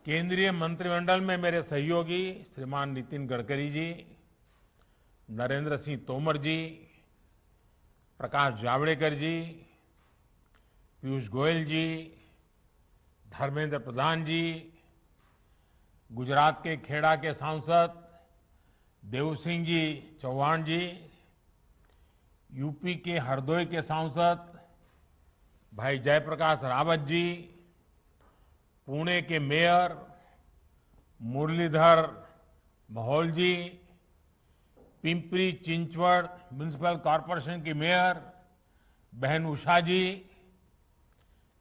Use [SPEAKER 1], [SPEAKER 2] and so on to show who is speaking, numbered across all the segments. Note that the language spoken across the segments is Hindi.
[SPEAKER 1] केंद्रीय मंत्रिमंडल में मेरे सहयोगी श्रीमान नितिन गडकरी जी, नरेंद्र सिंह तोमर जी, प्रकाश जावड़ेकर जी, पीयूष गोयल जी, धर्मेंद्र प्रधान जी, गुजरात के खेड़ा के सांसद देव सिंह जी चौहान जी, यूपी के हरदोई के सांसद भाई जयप्रकाश रावत जी, पुणे के मेयर मुरलीधर मोहोल जी, पिंपरी चिंचवड़ म्युनिसिपल कॉरपोरेशन की मेयर बहन उषा जी,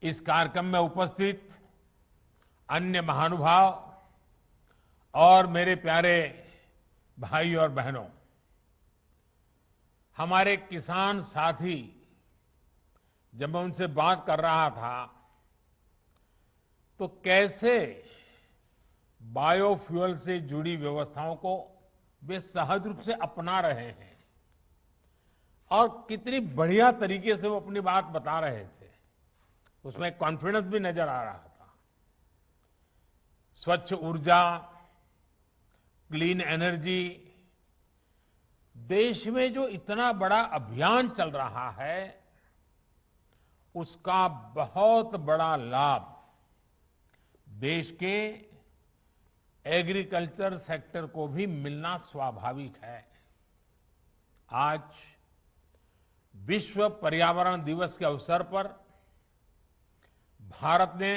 [SPEAKER 1] इस कार्यक्रम में उपस्थित अन्य महानुभाव और मेरे प्यारे भाई और बहनों, हमारे किसान साथी, जब मैं उनसे बात कर रहा था तो कैसे बायोफ्यूल से जुड़ी व्यवस्थाओं को वे सहज रूप से अपना रहे हैं और कितनी बढ़िया तरीके से वो अपनी बात बता रहे थे, उसमें कॉन्फिडेंस भी नजर आ रहा था। स्वच्छ ऊर्जा, क्लीन एनर्जी, देश में जो इतना बड़ा अभियान चल रहा है उसका बहुत बड़ा लाभ देश के एग्रीकल्चर सेक्टर को भी मिलना स्वाभाविक है। आज विश्व पर्यावरण दिवस के अवसर पर भारत ने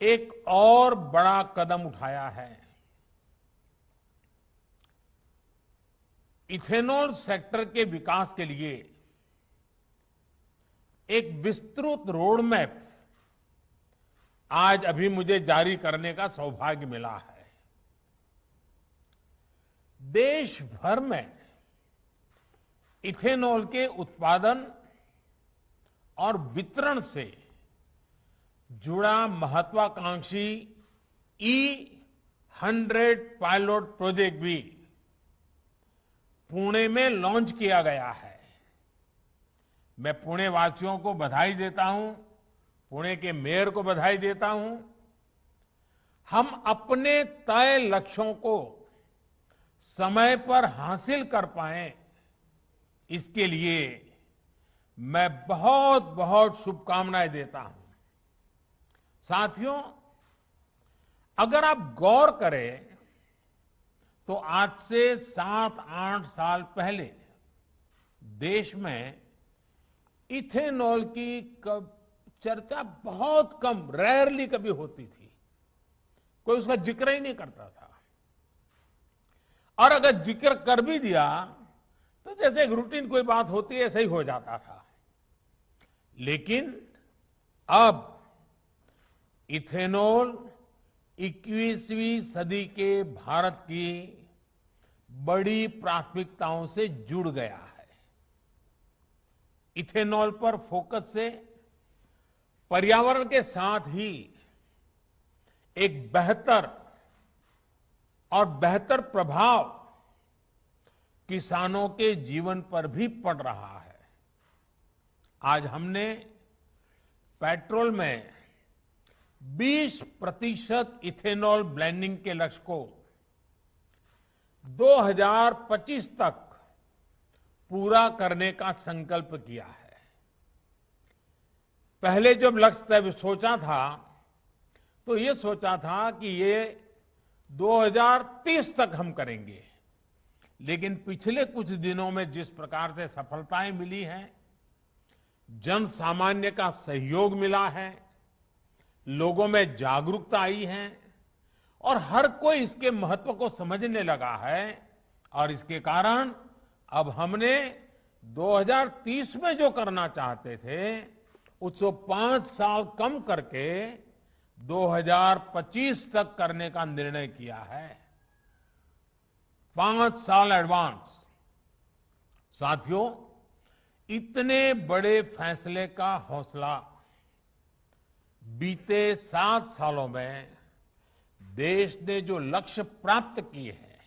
[SPEAKER 1] एक और बड़ा कदम उठाया है। इथेनॉल सेक्टर के विकास के लिए एक विस्तृत रोड मैप आज अभी मुझे जारी करने का सौभाग्य मिला है। देश भर में इथेनॉल के उत्पादन और वितरण से जुड़ा महत्वाकांक्षी E100 पायलट प्रोजेक्ट भी पुणे में लॉन्च किया गया है। मैं पुणे वासियों को बधाई देता हूं, पुणे के मेयर को बधाई देता हूं। हम अपने तय लक्ष्यों को समय पर हासिल कर पाए, इसके लिए मैं बहुत बहुत शुभकामनाएं देता हूं। साथियों, अगर आप गौर करें तो आज से 7-8 साल पहले देश में इथेनॉल की चर्चा बहुत कम, रेयरली कभी होती थी, कोई उसका जिक्र ही नहीं करता था। और अगर जिक्र कर भी दिया तो जैसे एक रूटीन कोई बात होती है ऐसा ही हो जाता था। लेकिन अब इथेनॉल 21वीं सदी के भारत की बड़ी प्राथमिकताओं से जुड़ गया है। इथेनॉल पर फोकस से पर्यावरण के साथ ही एक बेहतर प्रभाव किसानों के जीवन पर भी पड़ रहा है। आज हमने पेट्रोल में 20% इथेनॉल ब्लेंडिंग के लक्ष्य को 2025 तक पूरा करने का संकल्प किया है। पहले जब लक्ष्य सोचा था तो ये सोचा था कि ये 2030 तक हम करेंगे, लेकिन पिछले कुछ दिनों में जिस प्रकार से सफलताएं मिली हैं, जन सामान्य का सहयोग मिला है, लोगों में जागरूकता आई है और हर कोई इसके महत्व को समझने लगा है, और इसके कारण अब हमने 2030 में जो करना चाहते थे उसको 5 साल कम करके 2025 तक करने का निर्णय किया है। 5 साल एडवांस। साथियों, इतने बड़े फैसले का हौसला बीते 7 सालों में देश ने जो लक्ष्य प्राप्त किए हैं,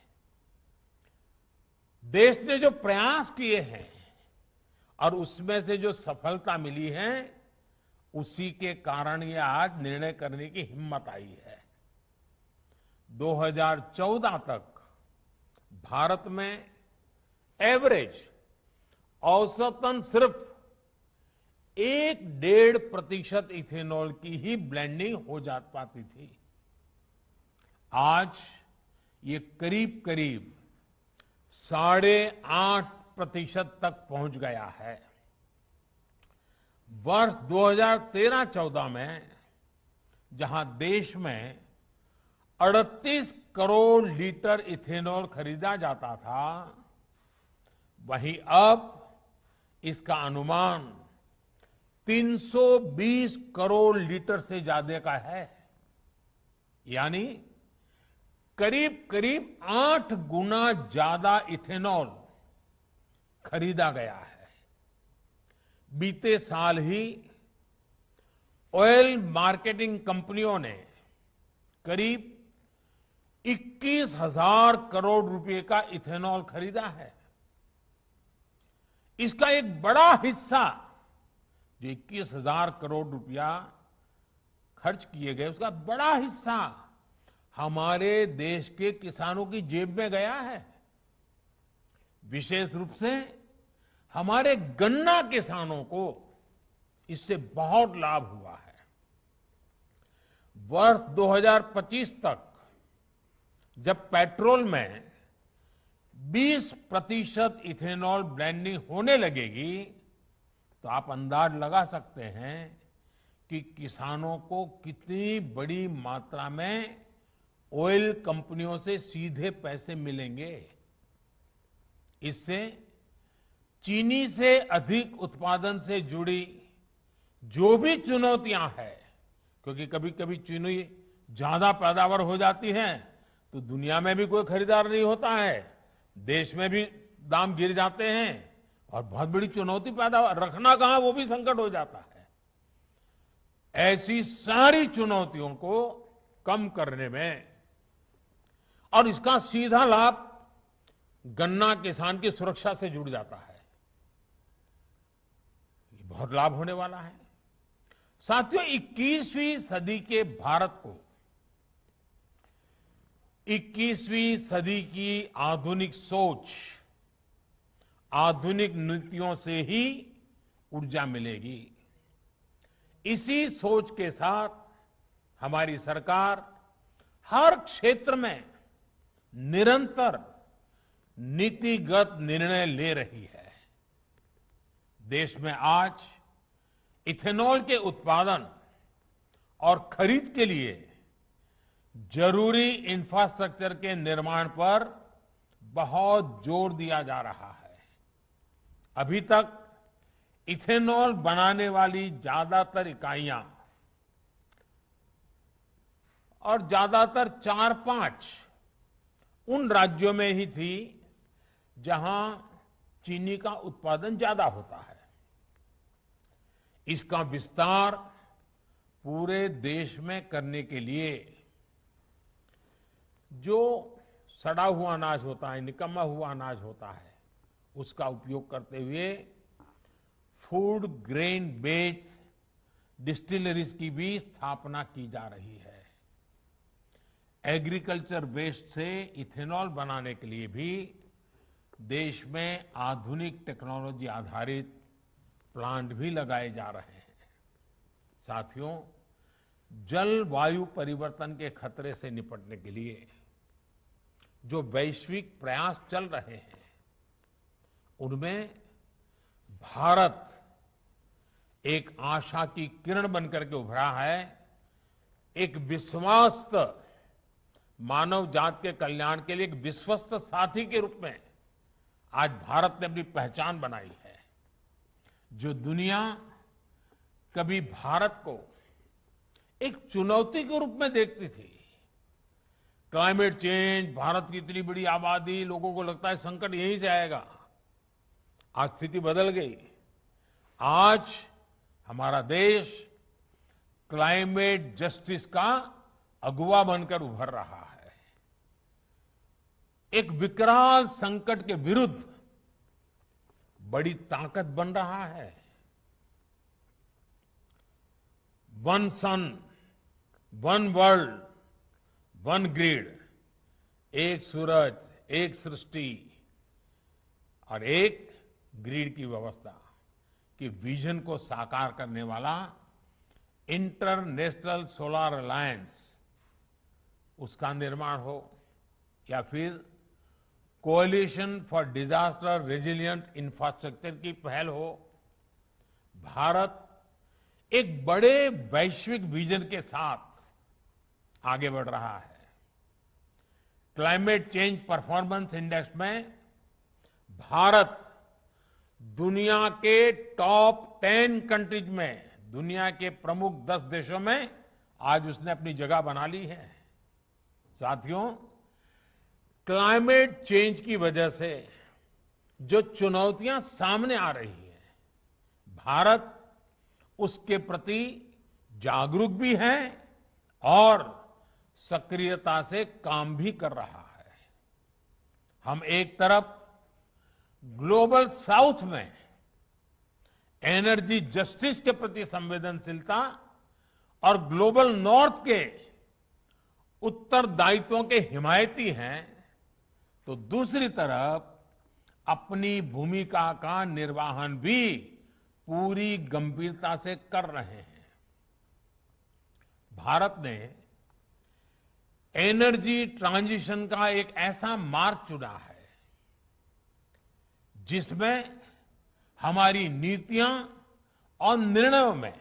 [SPEAKER 1] देश ने जो प्रयास किए हैं और उसमें से जो सफलता मिली है, उसी के कारण ये आज निर्णय करने की हिम्मत आई है। 2014 तक भारत में एवरेज औसतन सिर्फ 1-1.5% इथेनॉल की ही ब्लेंडिंग हो जा पाती थी। आज ये करीब करीब 8.5% तक पहुंच गया है। वर्ष 2013-14 में जहां देश में 38 करोड़ लीटर इथेनॉल खरीदा जाता था, वहीं अब इसका अनुमान 320 करोड़ लीटर से ज्यादा का है। यानी करीब करीब 8 गुना ज्यादा इथेनॉल खरीदा गया है। बीते साल ही ऑयल मार्केटिंग कंपनियों ने करीब 21,000 करोड़ रुपए का इथेनॉल खरीदा है। इसका एक बड़ा हिस्सा, जो 21,000 करोड़ रुपया खर्च किए गए, उसका बड़ा हिस्सा हमारे देश के किसानों की जेब में गया है। विशेष रूप से हमारे गन्ना किसानों को इससे बहुत लाभ हुआ है। वर्ष 2025 तक जब पेट्रोल में 20% इथेनॉल ब्लेंडिंग होने लगेगी, तो आप अंदाज लगा सकते हैं कि किसानों को कितनी बड़ी मात्रा में ऑयल कंपनियों से सीधे पैसे मिलेंगे। इससे चीनी से अधिक उत्पादन से जुड़ी जो भी चुनौतियां हैं, क्योंकि कभी कभी चीनी ज्यादा पैदावार हो जाती है तो दुनिया में भी कोई खरीदार नहीं होता है, देश में भी दाम गिर जाते हैं और बहुत बड़ी चुनौती पैदा, रखना कहां वो भी संकट हो जाता है। ऐसी सारी चुनौतियों को कम करने में, और इसका सीधा लाभ गन्ना किसान की सुरक्षा से जुड़ जाता है, ये बहुत लाभ होने वाला है। साथियों, 21वीं सदी के भारत को 21वीं सदी की आधुनिक सोच, आधुनिक नीतियों से ही ऊर्जा मिलेगी। इसी सोच के साथ हमारी सरकार हर क्षेत्र में निरंतर नीतिगत निर्णय ले रही है। देश में आज इथेनॉल के उत्पादन और खरीद के लिए जरूरी इंफ्रास्ट्रक्चर के निर्माण पर बहुत जोर दिया जा रहा है। अभी तक इथेनॉल बनाने वाली ज्यादातर इकाइयां और ज्यादातर 4-5 उन राज्यों में ही थी जहां चीनी का उत्पादन ज्यादा होता है। इसका विस्तार पूरे देश में करने के लिए जो सड़ा हुआ अनाज होता है, निकम्मा हुआ अनाज होता है, उसका उपयोग करते हुए फूड ग्रेन बेस्ड डिस्टिलरीज की भी स्थापना की जा रही है। एग्रीकल्चर वेस्ट से इथेनॉल बनाने के लिए भी देश में आधुनिक टेक्नोलॉजी आधारित प्लांट भी लगाए जा रहे हैं। साथियों, जलवायु परिवर्तन के खतरे से निपटने के लिए जो वैश्विक प्रयास चल रहे हैं, उनमें भारत एक आशा की किरण बनकर के उभरा है। एक विश्वस्त मानव जात के कल्याण के लिए एक विश्वस्त साथी के रूप में आज भारत ने अपनी पहचान बनाई है। जो दुनिया कभी भारत को एक चुनौती के रूप में देखती थी, क्लाइमेट चेंज, भारत की इतनी बड़ी आबादी, लोगों को लगता है संकट यहीं से आएगा, आज स्थिति बदल गई। आज हमारा देश क्लाइमेट जस्टिस का अगुवा बनकर उभर रहा है। एक विकराल संकट के विरुद्ध बड़ी ताकत बन रहा है। वन सन, वन वर्ल्ड, वन ग्रिड, एक सूरज, एक सृष्टि और एक ग्रिड की व्यवस्था की विजन को साकार करने वाला इंटरनेशनल सोलर अलायंस, उसका निर्माण हो, या फिर coalition for disaster resilient infrastructure की पहल हो, भारत एक बड़े वैश्विक विजन के साथ आगे बढ़ रहा है। क्लाइमेट चेंज परफॉर्मेंस इंडेक्स में भारत दुनिया के टॉप 10 कंट्रीज में, दुनिया के प्रमुख 10 देशों में आज उसने अपनी जगह बना ली है। साथियों, क्लाइमेट चेंज की वजह से जो चुनौतियां सामने आ रही है, भारत उसके प्रति जागरूक भी है और सक्रियता से काम भी कर रहा है। हम एक तरफ ग्लोबल साउथ में एनर्जी जस्टिस के प्रति संवेदनशीलता और ग्लोबल नॉर्थ के उत्तरदायित्वों के हिमायती हैं, तो दूसरी तरफ अपनी भूमिका का निर्वहन भी पूरी गंभीरता से कर रहे हैं। भारत ने एनर्जी ट्रांजिशन का एक ऐसा मार्ग चुना है जिसमें हमारी नीतियां और निर्णयों में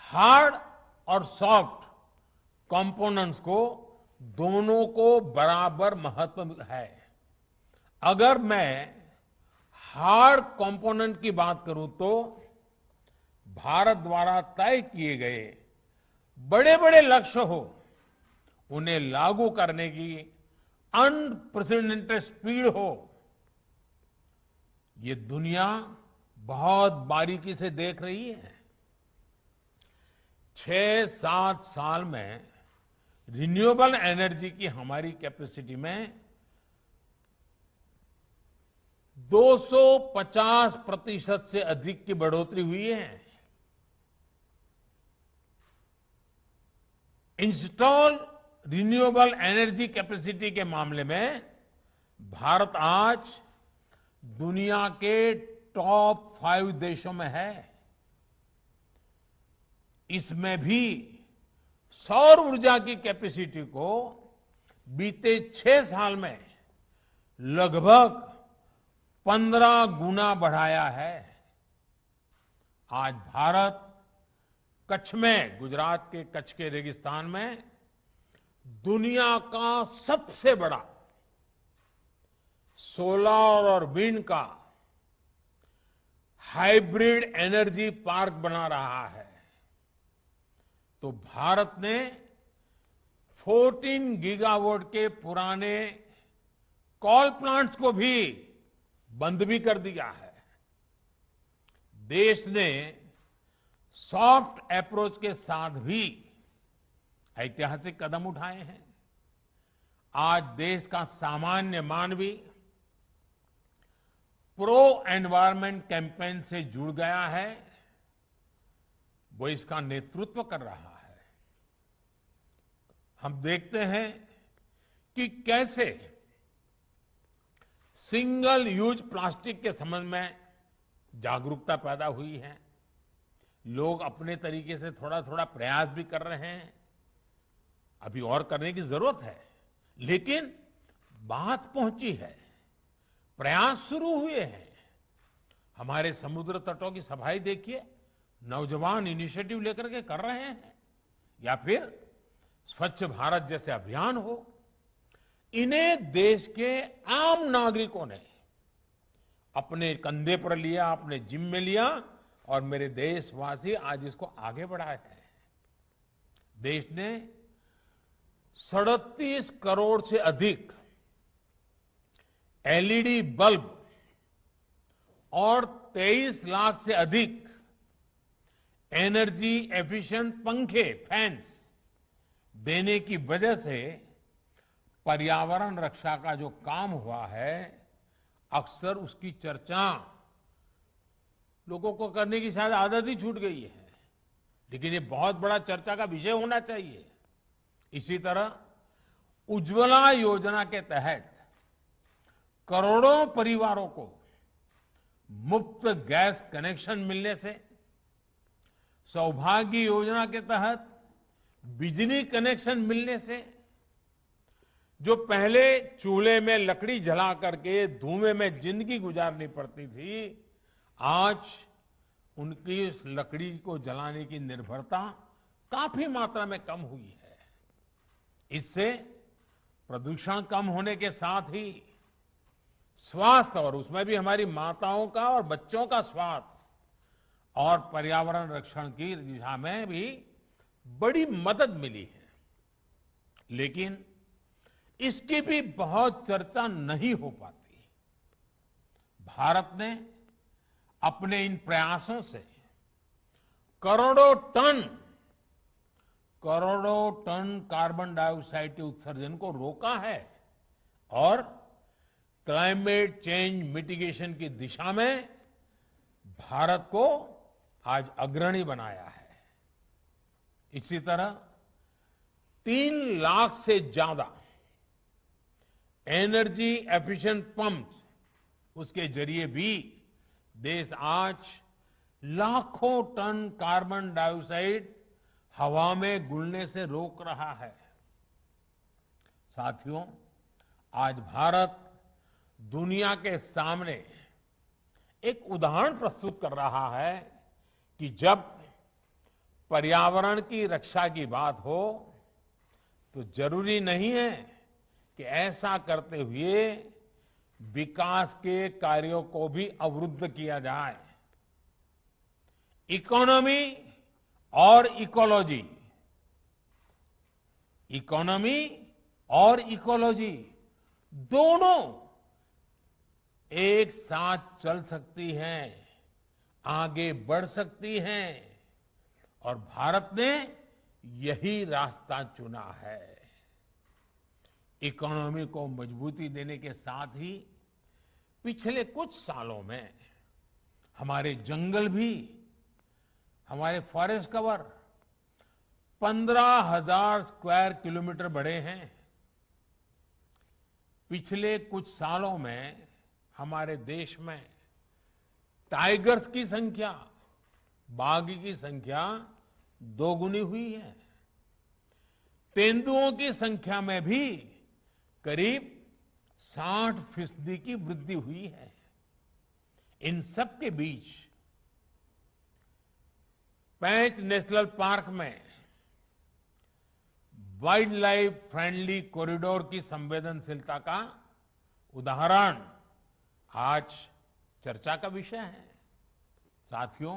[SPEAKER 1] हार्ड और सॉफ्ट कंपोनेंट्स को, दोनों को बराबर महत्व है। अगर मैं हार्ड कंपोनेंट की बात करूं तो भारत द्वारा तय किए गए बड़े बड़े लक्ष्य हो, उन्हें लागू करने की अनप्रेसिडेंटेड स्पीड हो, ये दुनिया बहुत बारीकी से देख रही है। 6-7 साल में रिन्यूएबल एनर्जी की हमारी कैपेसिटी में 250% से अधिक की बढ़ोतरी हुई है। इंस्टॉल रिन्यूएबल एनर्जी कैपेसिटी के मामले में भारत आज दुनिया के टॉप 5 देशों में है। इसमें भी सौर ऊर्जा की कैपेसिटी को बीते 6 साल में लगभग 15 गुना बढ़ाया है। आज भारत कच्छ में, गुजरात के कच्छ के रेगिस्तान में दुनिया का सबसे बड़ा सोलर और विंड का हाइब्रिड एनर्जी पार्क बना रहा है। तो भारत ने 14 गीगावाट के पुराने कोल प्लांट्स को भी बंद भी कर दिया है। देश ने सॉफ्ट अप्रोच के साथ भी ऐतिहासिक कदम उठाए हैं। आज देश का सामान्य मानवी प्रो एनवायरमेंट कैंपेन से जुड़ गया है, वो इसका नेतृत्व कर रहा है। हम देखते हैं कि कैसे सिंगल यूज प्लास्टिक के संबंध में जागरूकता पैदा हुई है। लोग अपने तरीके से थोड़ा थोड़ा प्रयास भी कर रहे हैं, अभी और करने की जरूरत है, लेकिन बात पहुंची है, प्रयास शुरू हुए हैं। हमारे समुद्र तटों की सफाई देखिए, नौजवान इनिशिएटिव लेकर के कर रहे हैं, या फिर स्वच्छ भारत जैसे अभियान हो। इन्हें देश के आम नागरिकों ने अपने कंधे पर लिया, अपने जिम्मे में लिया, और मेरे देशवासी आज इसको आगे बढ़ाए हैं। देश ने 37 करोड़ से अधिक एलईडी बल्ब और 23 लाख से अधिक एनर्जी एफिशिएंट पंखे, फैंस देने की वजह से पर्यावरण रक्षा का जो काम हुआ है, अक्सर उसकी चर्चा लोगों को करने की शायद आदत ही छूट गई है, लेकिन ये बहुत बड़ा चर्चा का विषय होना चाहिए। इसी तरह उज्ज्वला योजना के तहत करोड़ों परिवारों को मुफ्त गैस कनेक्शन मिलने से, सौभाग्य योजना के तहत बिजली कनेक्शन मिलने से, जो पहले चूल्हे में लकड़ी जला करके धुएं में जिंदगी गुजारनी पड़ती थी, आज उनकी इस लकड़ी को जलाने की निर्भरता काफी मात्रा में कम हुई है। इससे प्रदूषण कम होने के साथ ही स्वास्थ्य, और उसमें भी हमारी माताओं का और बच्चों का स्वास्थ्य और पर्यावरण रक्षण की दिशा में भी बड़ी मदद मिली है। लेकिन इसकी भी बहुत चर्चा नहीं हो पाती। भारत ने अपने इन प्रयासों से करोड़ों टन कार्बन डाइऑक्साइड के उत्सर्जन को रोका है और क्लाइमेट चेंज मिटिगेशन की दिशा में भारत को आज अग्रणी बनाया है। इसी तरह 3 लाख से ज्यादा एनर्जी एफिशिएंट पंप्स, उसके जरिए भी देश आज लाखों टन कार्बन डाइऑक्साइड हवा में घुलने से रोक रहा है। साथियों, आज भारत दुनिया के सामने एक उदाहरण प्रस्तुत कर रहा है कि जब पर्यावरण की रक्षा की बात हो तो जरूरी नहीं है कि ऐसा करते हुए विकास के कार्यों को भी अवरुद्ध किया जाए। इकोनॉमी और इकोलॉजी दोनों एक साथ चल सकती हैं, आगे बढ़ सकती हैं, और भारत ने यही रास्ता चुना है। इकोनॉमी को मजबूती देने के साथ ही पिछले कुछ सालों में हमारे जंगल भी, हमारे फॉरेस्ट कवर 15,000 स्क्वायर किलोमीटर बढ़े हैं। पिछले कुछ सालों में हमारे देश में टाइगर्स की संख्या, बाघ की संख्या दोगुनी हुई है। तेंदुओं की संख्या में भी करीब 60% की वृद्धि हुई है। इन सब के बीच पैंच नेशनल पार्क में वाइल्ड लाइफ फ्रेंडली कॉरिडोर की संवेदनशीलता का उदाहरण आज चर्चा का विषय है। साथियों,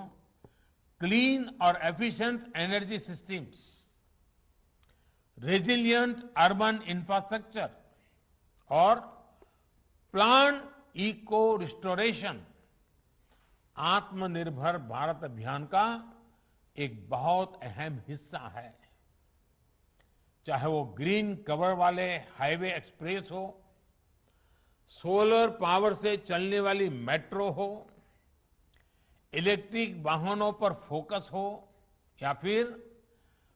[SPEAKER 1] क्लीन और efficient energy systems, resilient urban infrastructure और प्लान इको रिस्टोरेशन आत्मनिर्भर भारत अभियान का एक बहुत अहम हिस्सा है। चाहे वो ग्रीन कवर वाले हाईवे एक्सप्रेस हो, सोलर पावर से चलने वाली मेट्रो हो, इलेक्ट्रिक वाहनों पर फोकस हो, या फिर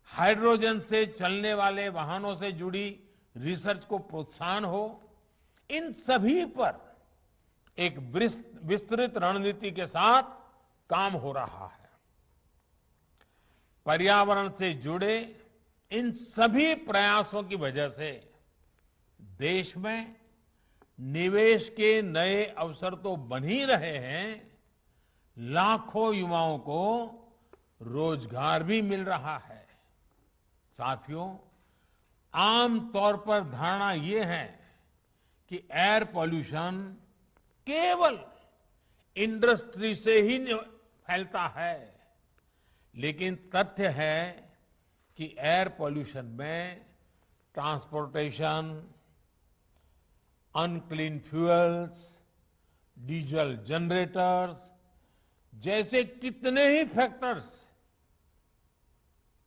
[SPEAKER 1] हाइड्रोजन से चलने वाले वाहनों से जुड़ी रिसर्च को प्रोत्साहन हो, इन सभी पर एक विस्तृत रणनीति के साथ काम हो रहा है। पर्यावरण से जुड़े इन सभी प्रयासों की वजह से देश में निवेश के नए अवसर तो बन ही रहे हैं, लाखों युवाओं को रोजगार भी मिल रहा है। साथियों, आमतौर पर धारणा ये है कि एयर पॉल्यूशन केवल इंडस्ट्री से ही फैलता है, लेकिन तथ्य है कि एयर पॉल्यूशन में transportation, unclean fuels, diesel generators जैसे कितने ही फैक्टर्स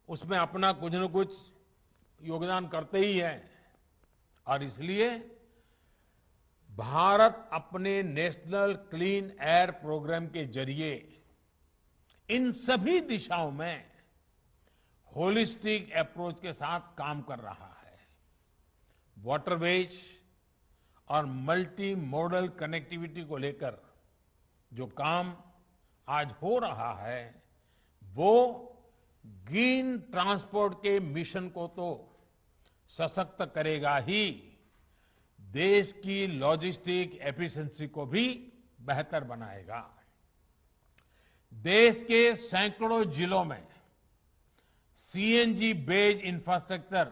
[SPEAKER 1] उसमें अपना कुछ न कुछ योगदान करते ही है। और इसलिए भारत अपने नेशनल क्लीन एयर प्रोग्राम के जरिए इन सभी दिशाओं में होलिस्टिक अप्रोच के साथ काम कर रहा है। वाटरवेज और मल्टी मॉडल कनेक्टिविटी को लेकर जो काम आज हो रहा है वो ग्रीन ट्रांसपोर्ट के मिशन को तो सशक्त करेगा ही, देश की लॉजिस्टिक एफिशिएंसी को भी बेहतर बनाएगा। देश के सैकड़ों जिलों में सीएनजी बेस्ड इंफ्रास्ट्रक्चर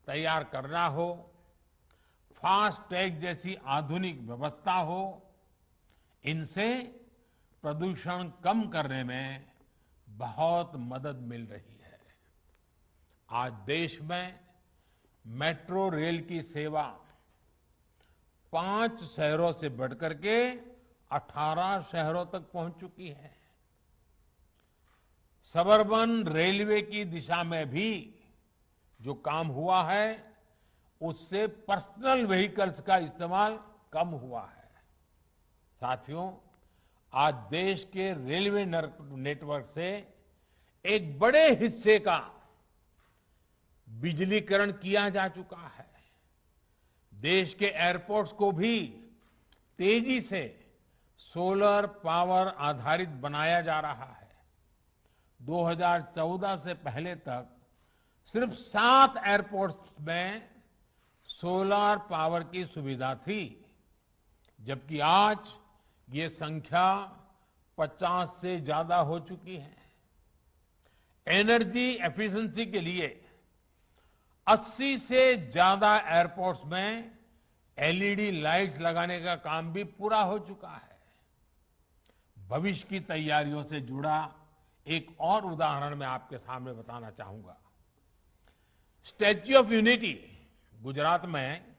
[SPEAKER 1] तैयार करना हो, फास्ट टैग जैसी आधुनिक व्यवस्था हो, इनसे प्रदूषण कम करने में बहुत मदद मिल रही है। आज देश में मेट्रो रेल की सेवा 5 शहरों से बढ़कर के 18 शहरों तक पहुंच चुकी है। सबअर्बन रेलवे की दिशा में भी जो काम हुआ है उससे पर्सनल व्हीकल्स का इस्तेमाल कम हुआ है। साथियों, आज देश के रेलवे नेटवर्क से एक बड़े हिस्से का बिजलीकरण किया जा चुका है। देश के एयरपोर्ट्स को भी तेजी से सोलर पावर आधारित बनाया जा रहा है। 2014 से पहले तक सिर्फ 7 एयरपोर्ट्स में सोलर पावर की सुविधा थी, जबकि आज ये संख्या 50 से ज्यादा हो चुकी है। एनर्जी एफिशिएंसी के लिए 80 से ज्यादा एयरपोर्ट्स में एलईडी लाइट्स लगाने का काम भी पूरा हो चुका है। भविष्य की तैयारियों से जुड़ा एक और उदाहरण मैं आपके सामने बताना चाहूंगा। स्टैच्यू ऑफ यूनिटी गुजरात में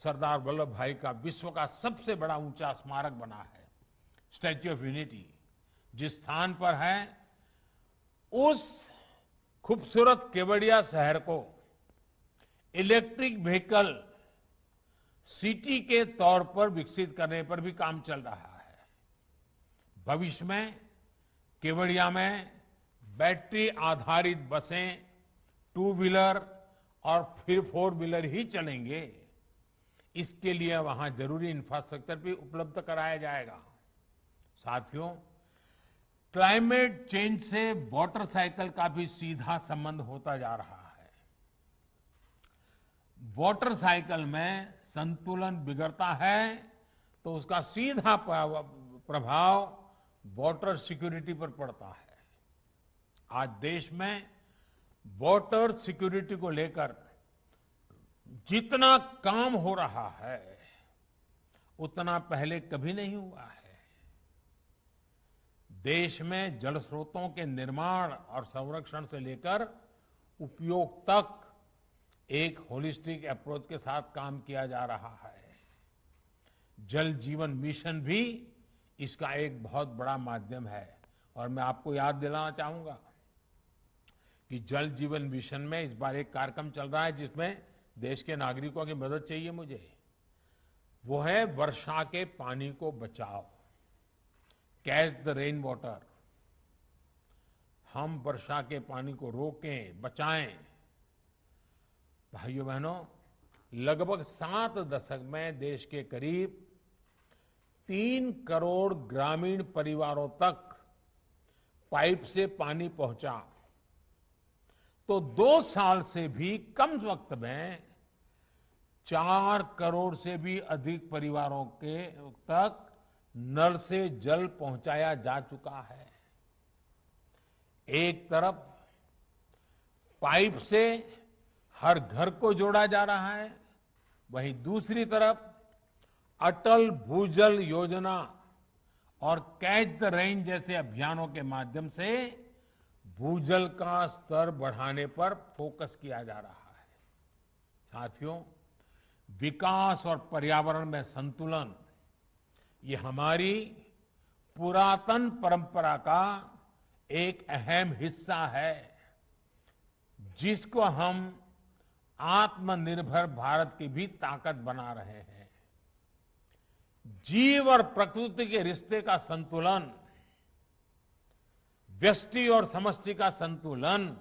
[SPEAKER 1] सरदार वल्लभ भाई का विश्व का सबसे बड़ा ऊंचा स्मारक बना है। स्टैच्यू ऑफ यूनिटी जिस स्थान पर है, उस खूबसूरत केवड़िया शहर को इलेक्ट्रिक व्हीकल सिटी के तौर पर विकसित करने पर भी काम चल रहा है। भविष्य में केवड़िया में बैटरी आधारित बसें, 2 व्हीलर और फिर 4 व्हीलर ही चलेंगे। इसके लिए वहां जरूरी इंफ्रास्ट्रक्चर भी उपलब्ध कराया जाएगा। साथियों, क्लाइमेट चेंज से वाटर साइकिल का भी सीधा संबंध होता जा रहा है। वाटर साइकिल में संतुलन बिगड़ता है तो उसका सीधा प्रभाव वाटर सिक्योरिटी पर पड़ता है। आज देश में वाटर सिक्योरिटी को लेकर जितना काम हो रहा है उतना पहले कभी नहीं हुआ है। देश में जल स्रोतों के निर्माण और संरक्षण से लेकर उपयोग तक एक होलिस्टिक अप्रोच के साथ काम किया जा रहा है। जल जीवन मिशन भी इसका एक बहुत बड़ा माध्यम है। और मैं आपको याद दिलाना चाहूंगा कि जल जीवन मिशन में इस बार एक कार्यक्रम चल रहा है जिसमें देश के नागरिकों की मदद चाहिए मुझे। वो है वर्षा के पानी को बचाओ, कैच द रेन वाटर। हम वर्षा के पानी को रोकें, बचाएं। भाइयों बहनों, लगभग 7 दशक में देश के करीब 3 करोड़ ग्रामीण परिवारों तक पाइप से पानी पहुंचा, तो 2 साल से भी कम वक्त में 4 करोड़ से भी अधिक परिवारों के तक नल से जल पहुंचाया जा चुका है। एक तरफ पाइप से हर घर को जोड़ा जा रहा है, वहीं दूसरी तरफ अटल भूजल योजना और कैच द रेन जैसे अभियानों के माध्यम से भूजल का स्तर बढ़ाने पर फोकस किया जा रहा है। साथियों, विकास और पर्यावरण में संतुलन ये हमारी पुरातन परंपरा का एक अहम हिस्सा है, जिसको हम आत्मनिर्भर भारत की भी ताकत बना रहे हैं। जीव और प्रकृति के रिश्ते का संतुलन, व्यष्टि और समष्टि का संतुलन,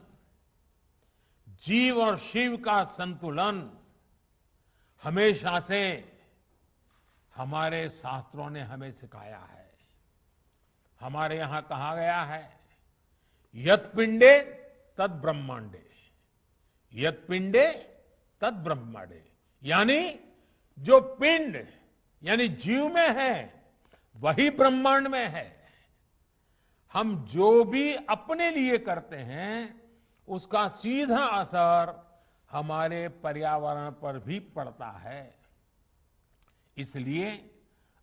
[SPEAKER 1] जीव और शिव का संतुलन, हमेशा से हमारे शास्त्रों ने हमें सिखाया है। हमारे यहां कहा गया है, यत् पिंडे तद ब्रह्मांडे, यत् पिंडे तद ब्रह्मांडे, यानी जो पिंड यानी जीव में है वही ब्रह्मांड में है। हम जो भी अपने लिए करते हैं उसका सीधा असर हमारे पर्यावरण पर भी पड़ता है। इसलिए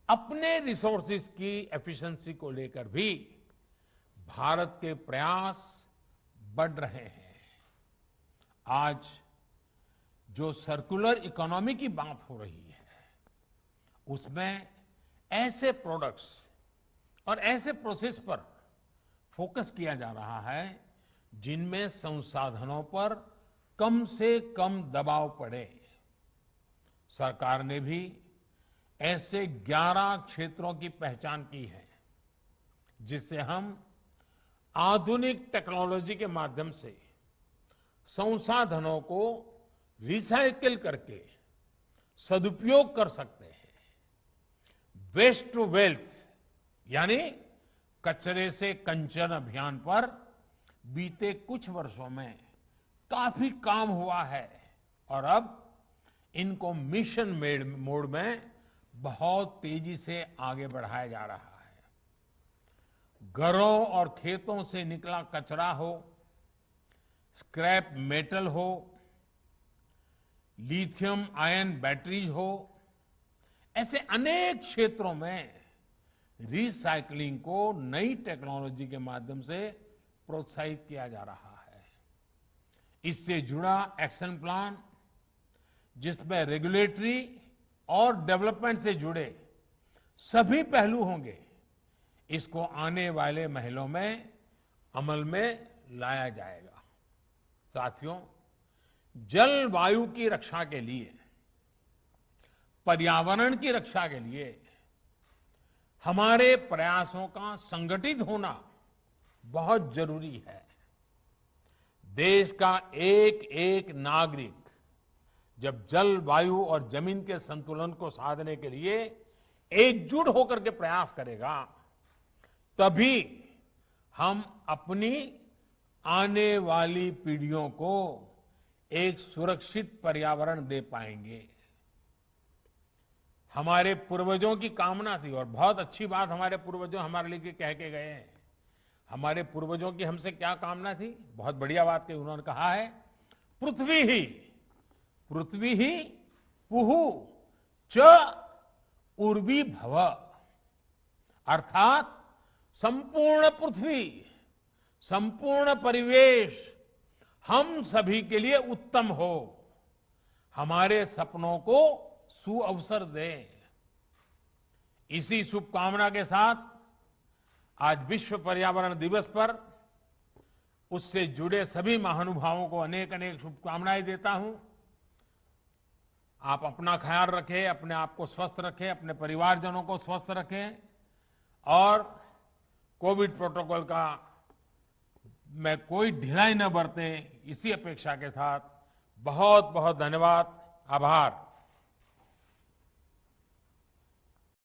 [SPEAKER 1] अपने रिसोर्सेज की एफिशिएंसी को लेकर भी भारत के प्रयास बढ़ रहे हैं। आज जो सर्कुलर इकोनॉमी की बात हो रही है, उसमें ऐसे प्रोडक्ट्स और ऐसे प्रोसेस पर फोकस किया जा रहा है जिनमें संसाधनों पर कम से कम दबाव पड़े। सरकार ने भी ऐसे 11 क्षेत्रों की पहचान की है जिससे हम आधुनिक टेक्नोलॉजी के माध्यम से संसाधनों को रिसाइकिल करके सदुपयोग कर सकते हैं। वेस्ट टू वेल्थ यानी कचरे से कंचन अभियान पर बीते कुछ वर्षों में काफी काम हुआ है और अब इनको मिशन मोड में बहुत तेजी से आगे बढ़ाया जा रहा है। घरों और खेतों से निकला कचरा हो, स्क्रैप मेटल हो, लिथियम आयन बैटरीज हो, ऐसे अनेक क्षेत्रों में रिसाइकलिंग को नई टेक्नोलॉजी के माध्यम से प्रोत्साहित किया जा रहा है। इससे जुड़ा एक्शन प्लान जिसमें रेगुलेटरी और डेवलपमेंट से जुड़े सभी पहलू होंगे, इसको आने वाले महीनों में अमल में लाया जाएगा। साथियों, जलवायु की रक्षा के लिए, पर्यावरण की रक्षा के लिए हमारे प्रयासों का संगठित होना बहुत जरूरी है। देश का एक एक नागरिक जब जलवायु और जमीन के संतुलन को साधने के लिए एकजुट होकर के प्रयास करेगा, तभी हम अपनी आने वाली पीढ़ियों को एक सुरक्षित पर्यावरण दे पाएंगे। हमारे पूर्वजों की कामना थी और बहुत अच्छी बात हमारे पूर्वजों हमारे लिए कह के गए हैं। हमारे पूर्वजों की हमसे क्या कामना थी? बहुत बढ़िया बात कही उन्होंने। कहा है, पृथ्वी ही पुहु च उर्वी भव, अर्थात संपूर्ण पृथ्वी, संपूर्ण परिवेश हम सभी के लिए उत्तम हो, हमारे सपनों को सुअवसर दे। इसी शुभकामना के साथ आज विश्व पर्यावरण दिवस पर उससे जुड़े सभी महानुभावों को अनेक अनेक शुभकामनाएं देता हूं। आप अपना ख्याल रखें, अपने आप को स्वस्थ रखें, अपने परिवारजनों को स्वस्थ रखें और कोविड प्रोटोकॉल का में कोई ढिलाई न बरतें, इसी अपेक्षा के साथ बहुत बहुत धन्यवाद, आभार।